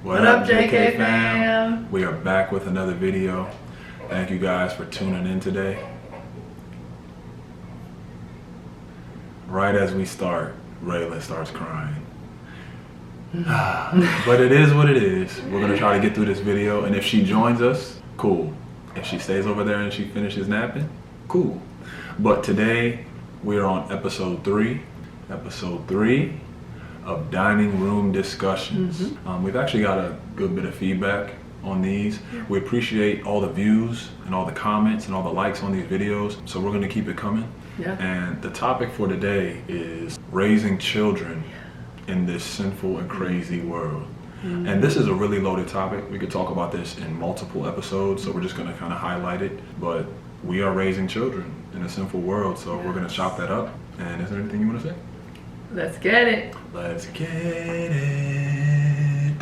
What up, JK fam? We are back with another video. Thank you guys for tuning in today. Right as we start, Rayla starts crying. But it is what it is. We're gonna try to get through this video, and if she joins us, cool. If she stays over there and she finishes napping, cool. But today, we're on episode 3 of Dining Room Discussions. We've actually got a good bit of feedback on these. We appreciate all the views and all the comments and all the likes on these videos, so we're gonna keep it coming. And the topic for today is raising children in this sinful and crazy world. And this is a really loaded topic. We could talk about this in multiple episodes, so we're just gonna kind of highlight it. But we are raising children in a sinful world, so we're gonna chop that up. And is there anything you wanna say? Let's get it. Let's get it.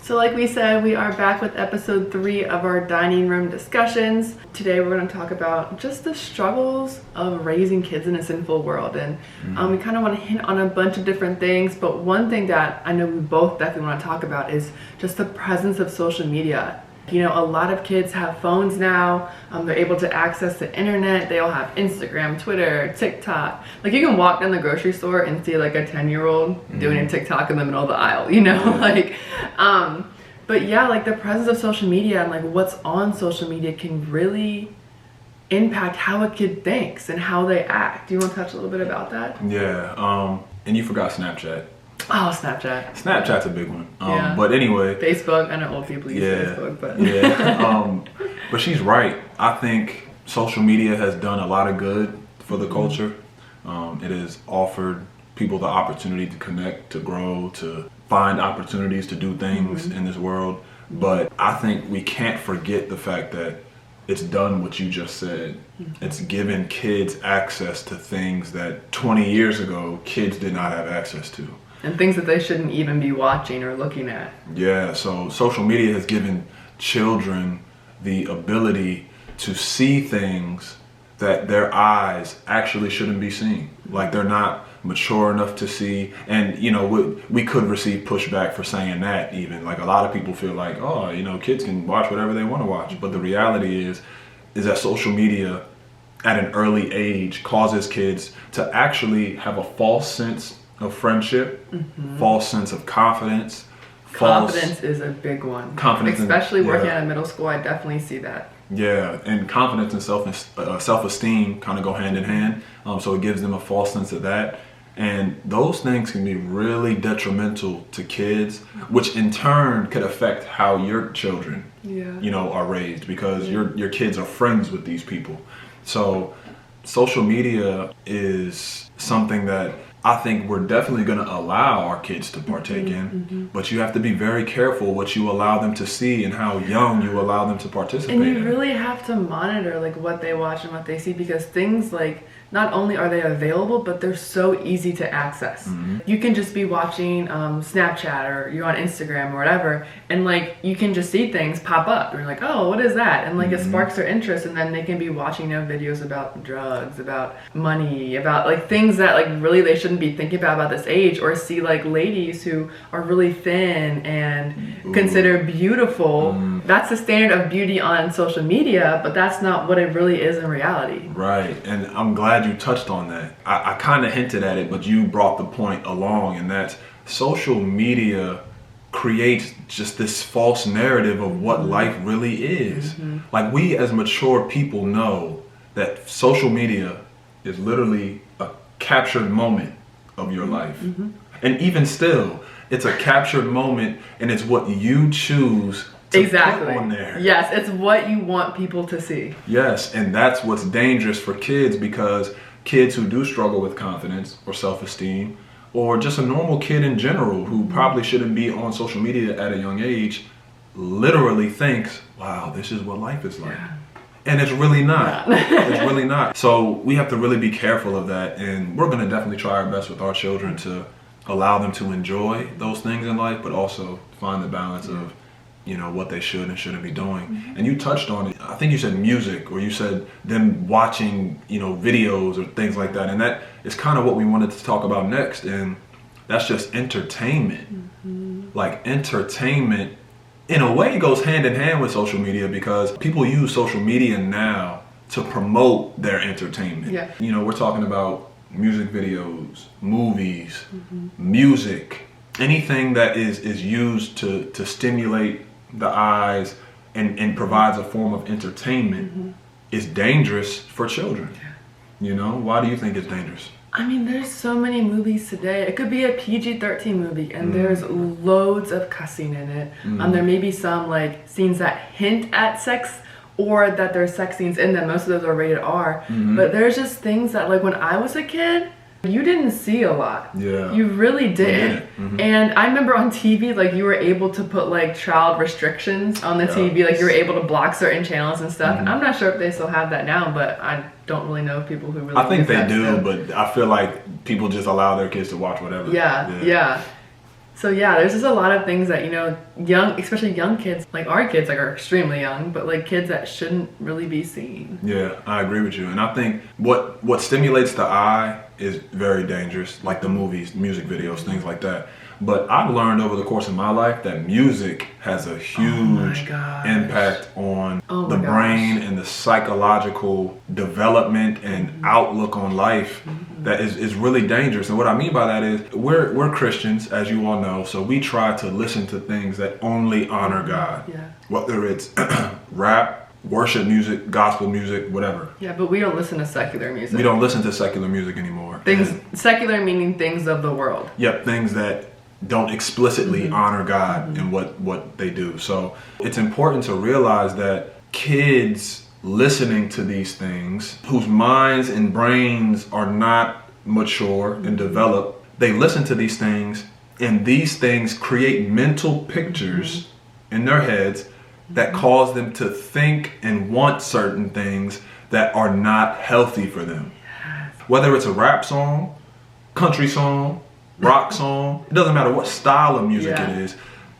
So like we said, we are back with episode 3 of our dining room discussions. Today we're going to talk about just the struggles of raising kids in a sinful world. And we kind of want to hint on a bunch of different things, but one thing that I know we both definitely want to talk about is just the presence of social media. You know, a lot of kids have phones now. They're able to access the internet. They all have Instagram, Twitter, TikTok. Like, you can walk down the grocery store and see like a 10-year-old doing a TikTok in the middle of the aisle, you know? But yeah, like the presence of social media and like what's on social media can really impact how a kid thinks and how they act. Do you want to touch a little bit about that? Yeah, and you forgot Snapchat. Oh, Snapchat. Snapchat's a big one. Yeah. But anyway. Facebook. I know old people use Facebook, but. But she's right. I think social media has done a lot of good for the culture. It has offered people the opportunity to connect, to grow, to find opportunities to do things in this world. But I think we can't forget the fact that it's done what you just said. It's given kids access to things that 20 years ago kids did not have access to. And things that they shouldn't even be watching or looking at. Yeah, so social media has given children the ability to see things that their eyes actually shouldn't be seeing. Like, they're not mature enough to see. And, you know, we could receive pushback for saying that even. Like, a lot of people feel like, oh, you know, kids can watch whatever they want to watch. But the reality is that social media at an early age causes kids to actually have a false sense of friendship, false sense of confidence. Confidence is a big one. Confidence, especially working at a middle school, I definitely see that. Yeah, and confidence and self-esteem kind of go hand in hand. So it gives them a false sense of that, and those things can be really detrimental to kids, which in turn could affect how your children, you know, are raised, because your kids are friends with these people. So social media is something that I think we're definitely going to allow our kids to partake in, but you have to be very careful what you allow them to see and how young you allow them to participate in. And you really have to monitor like what they watch and what they see, because things like, not only are they available, but they're so easy to access. You can just be watching Snapchat, or you're on Instagram or whatever, and like you can just see things pop up. And you're like, oh, what is that? And like it sparks their interest, and then they can be watching, you know, videos about drugs, about money, about like things that like really they shouldn't be thinking about this age, or see like ladies who are really thin and considered beautiful. That's the standard of beauty on social media, but that's not what it really is in reality. Right, and I'm glad you touched on that. I kind of hinted at it, but you brought the point along, and that's social media creates just this false narrative of what life really is. Like, we as mature people know that social media is literally a captured moment of your life. And even still, it's a captured moment, and it's what you choose to put on there. Yes, it's what you want people to see. Yes, and that's what's dangerous for kids, because kids who do struggle with confidence or self-esteem, or just a normal kid in general who probably shouldn't be on social media at a young age, literally thinks, wow, this is what life is like. And it's really not. It's really not. So we have to really be careful of that, and we're going to definitely try our best with our children to allow them to enjoy those things in life, but also find the balance of what they should and shouldn't be doing. And you touched on it. I think you said music, or you said them watching, videos or things like that. And that is kind of what we wanted to talk about next. And that's just entertainment. Like entertainment, in a way, goes hand in hand with social media, because people use social media now to promote their entertainment. Yeah. We're talking about music videos, movies, music, anything that is used to stimulate the eyes and provides a form of entertainment is dangerous for children. Why do you think it's dangerous? I mean, there's so many movies today. It could be a PG-13 movie, and there's loads of cussing in it. There may be some like scenes that hint at sex, or that there's sex scenes in them. Most of those are rated R. But there's just things that, like, when I was a kid, you didn't see a lot. Yeah. You really didn't. And I remember on TV, like, you were able to put like child restrictions on the TV. Like, you were able to block certain channels and stuff. And I'm not sure if they still have that now, but I don't really know people who really I think use they that do, stuff. but I feel like people just allow their kids to watch whatever. Yeah. So yeah, there's just a lot of things that, especially young kids, like our kids, like, are extremely young, but like kids that shouldn't really be seen. Yeah, I agree with you. And I think what stimulates the eye is very dangerous, like the movies, music videos, things like that. But I've learned over the course of my life that music has a huge impact on the brain and the psychological development and outlook on life that is really dangerous. And what I mean by that is we're Christians, as you all know, so we try to listen to things that only honor God. Whether it's rap, worship music, gospel music, whatever. Yeah, but we don't listen to secular music. We don't listen to secular music anymore. Secular meaning things of the world. Yep, things that don't explicitly honor God in what they do. So it's important to realize that kids listening to these things, whose minds and brains are not mature and developed, they listen to these things, and these things create mental pictures in their heads that cause them to think and want certain things that are not healthy for them. Whether it's a rap song, country song, rock song, it doesn't matter what style of music it is.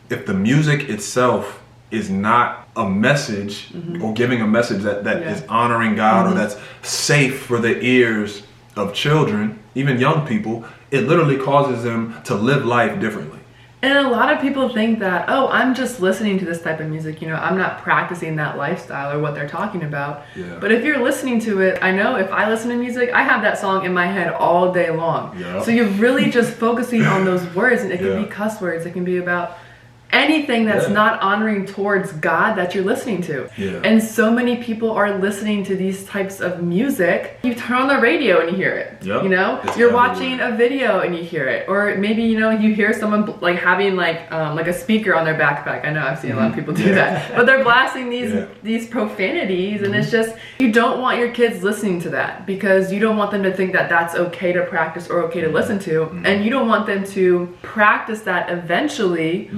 If the music itself is not a message or giving a message that is honoring God or that's safe for the ears of children, even young people, it literally causes them to live life differently. And a lot of people think that, oh, I'm just listening to this type of music, I'm not practicing that lifestyle or what they're talking about. But if you're listening to it, I know if I listen to music, I have that song in my head all day long. So you're really just focusing on those words, and it can be cuss words, it can be about anything that's not honoring towards God that you're listening to. And so many people are listening to these types of music. You turn on the radio and you hear it. You're watching a video and you hear it. Or maybe, you hear someone like having like a speaker on their backpack. I know I've seen a lot of people do that. But they're blasting these profanities, and it's just, you don't want your kids listening to that, because you don't want them to think that that's okay to practice or okay to listen to. And you don't want them to practice that eventually,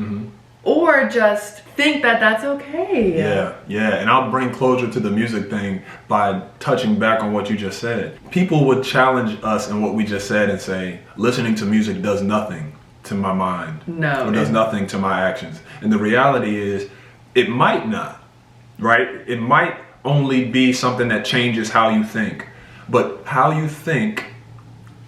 or just think that that's okay. And I'll bring closure to the music thing by touching back on what you just said. People would challenge us in what we just said and say, listening to music does nothing to my mind. Or does nothing to my actions. And the reality is, it might not, right? It might only be something that changes how you think. But how you think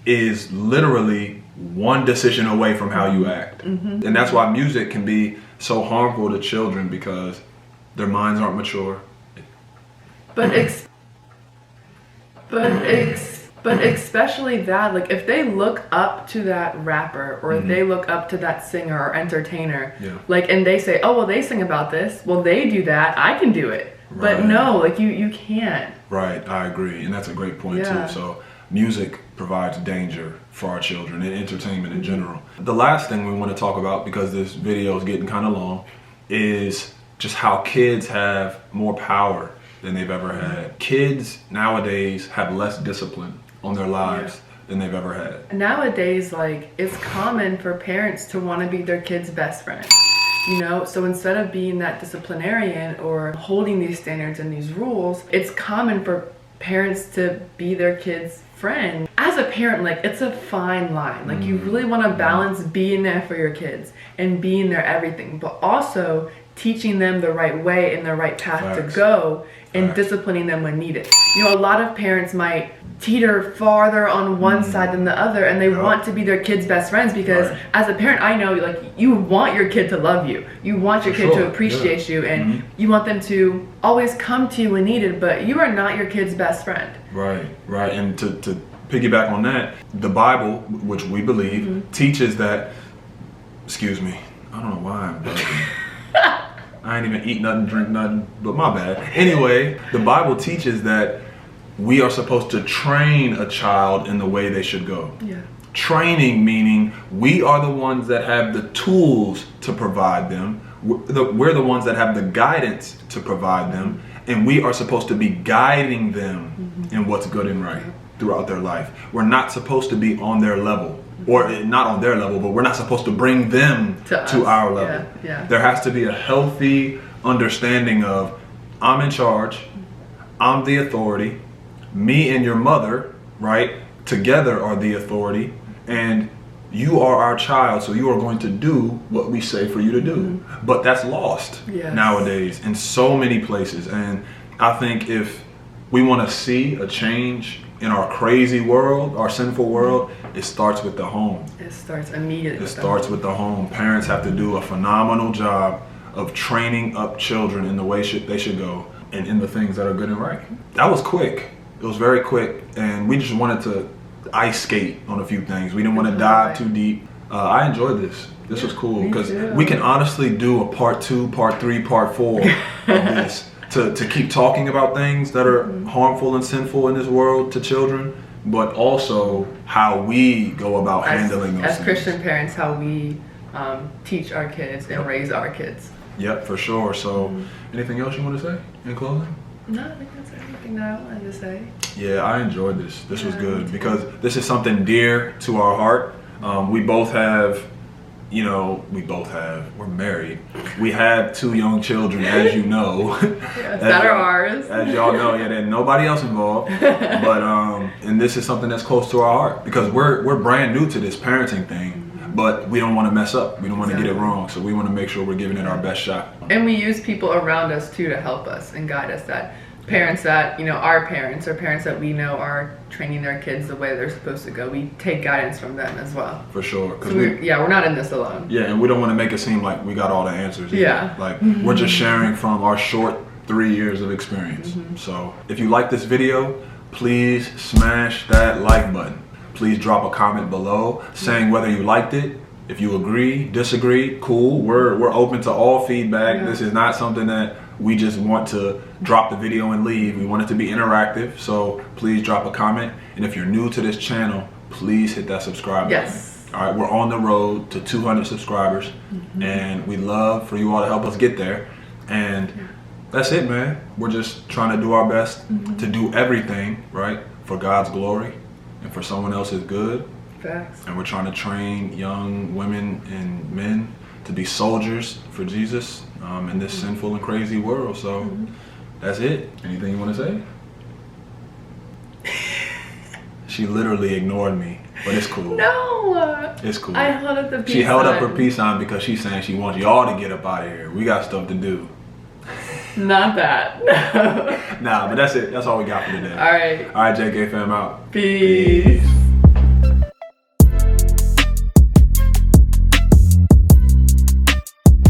is literally one decision away from how you act. And that's why music can be so harmful to children, because their minds aren't mature. But especially that, like, if they look up to that rapper, or if they look up to that singer or entertainer, like, and they say, oh, well, they sing about this, well, they do that, I can do it. But no, like, you can't. Right, I agree. And that's a great point too. So music provides danger for our children and entertainment in general. The last thing we want to talk about, because this video is getting kind of long, is just how kids have more power than they've ever had. Kids nowadays have less discipline on their lives than they've ever had. Nowadays, like, it's common for parents to want to be their kid's best friend. So instead of being that disciplinarian or holding these standards and these rules, it's common for parents to be their kids' friend. As a parent, like, it's a fine line. Like, you really want to balance being there for your kids and being their everything, but also teaching them the right way and the right path Facts. to go, and Facts. disciplining them when needed. You know, a lot of parents might teeter farther on one side than the other, and they Yep. want to be their kid's best friends because Right. as a parent, I know, like, you want your kid to love you. You want your For kid to sure, appreciate you, and Mhm. you want them to always come to you when needed, but you are not your kid's best friend. Right. And to piggyback on that, the Bible, which we believe, teaches that, excuse me, I don't know why I'm burping. I ain't even eat nothing, drink nothing, but my bad. Anyway, the Bible teaches that we are supposed to train a child in the way they should go. Yeah. Training meaning we are the ones that have the tools to provide them. We're the ones that have the guidance to provide them, and we are supposed to be guiding them in what's good and right throughout their life. We're not supposed to be on their level, or not on their level, but we're not supposed to bring them To us. to our level. Yeah. There has to be a healthy understanding of I'm in charge, I'm the authority, me and your mother, right, together are the authority, and you are our child, so you are going to do what we say for you to do. But that's lost Yes. nowadays in so many places. And I think if we want to see a change in our crazy world, our sinful world, it starts with the home. It starts immediately. It with the starts home. with the home. Parents have to do a phenomenal job of training up children in the way they should go and in the things that are good and right. That was quick. It was very quick, and we just wanted to ice skate on a few things. We didn't want to dive too deep. I enjoyed this. This was cool me because too. we can honestly do a part 2, part 3, part 4 of this to keep talking about things that are harmful and sinful in this world to children, but also how we go about handling those as things. Christian parents, how we teach our kids and raise our kids. Yep, for sure. So, anything else you want to say in closing? No, I think that's everything that I wanted to say. Yeah, I enjoyed this. This was Yeah, good me too. because this is something dear to our heart. We both have, we're married. We have 2 young children, as you know. Yes, that are ours. As y'all know, yeah, there's nobody else involved. But, and this is something that's close to our heart because we're brand new to this parenting thing. But we don't want to mess up. We don't want to get it wrong. So we want to make sure we're giving it our best shot. And we use people around us too to help us and guide us. That parents that, our parents or parents that we know are training their kids the way they're supposed to go. We take guidance from them as well. For sure. 'Cause So we're not in this alone. yeah, and we don't want to make it seem like we got all the answers. either. Yeah. Like, we're just sharing from our short 3 years of experience. So, if you like this video, please smash that like button. Please drop a comment below saying whether you liked it. If you agree, disagree, cool. We're open to all feedback. Yeah. This is not something that we just want to drop the video and leave. We want it to be interactive. So, please drop a comment. And if you're new to this channel, please hit that subscribe button. Yes. All right, we're on the road to 200 subscribers, and we'd love for you all to help us get there. And that's it, man. We're just trying to do our best to do everything, right, for God's glory and for someone else's good. Facts. And we're trying to train young women and men to be soldiers for Jesus in this sinful and crazy world. So that's it. Anything you want to say? She literally ignored me, but it's cool. No. It's cool. I held up the peace She held up her sign. peace sign because she's saying she wants y'all to get up out of here. We got stuff to do. Not that. Nah, but that's it. That's all we got for today. All right. All right, JK fam out. Peace.